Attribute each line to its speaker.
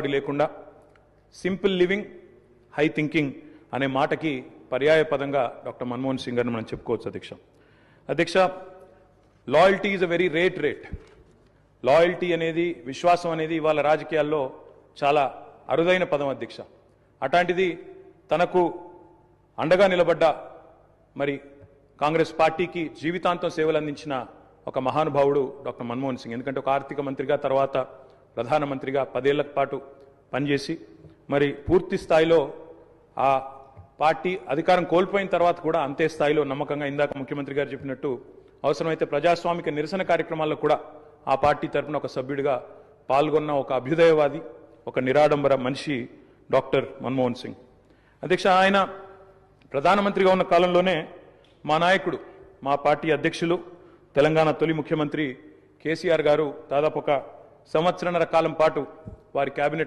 Speaker 1: లేకుండా simple living high thinking అనే మాటకి పర్యాయ పదంగా డాక్టర్ మన్మోహన్ సింగ్ గారిని మనం చెప్పుకోవచ్చు అధ్యక్ష loyalty is a very rate loyalty అనేది విశ్వాసం అనేది ఇవాళ రాజకీయాల్లో చాలా అరుదైన పదం అధ్యక్ష. అట్లాంటిది తనకు అండగా నిలబడ్డ మరి కాంగ్రెస్ పార్టీకి జీవితాంతం సేవలు అందించిన ఒక మహానుభావుడు డాక్టర్ మన్మోహన్ సింగ్. ఎందుకంటే ఒక ఆర్థిక మంత్రిగా తర్వాత ప్రధానమంత్రిగా 10 ఏళ్ల పాటు పనిచేసి మరి పూర్తి స్థాయిలో ఆ పార్టీ అధికారం కోల్పోయిన తర్వాత కూడా అంతే స్థాయిలో నమ్మకంగా ఇందాక ముఖ్యమంత్రి గారు చెప్పినట్టు అవసరమైతే ప్రజాస్వామిక నిరసన కార్యక్రమాల్లో కూడా ఆ పార్టీ తరఫున ఒక సభ్యుడిగా పాల్గొన్న ఒక అభ్యుదయవాది, ఒక నిరాడంబర మనిషి డాక్టర్ మన్మోహన్ సింగ్. అధ్యక్ష, ఆయన ప్రధానమంత్రిగా ఉన్న కాలంలోనే మా నాయకుడు, మా పార్టీ అధ్యక్షులు, తెలంగాణ తొలి ముఖ్యమంత్రి కేసీఆర్ గారు దాదాపు ఒక సంవత్సరన్నర కాలం పాటు వారి కేబినెట్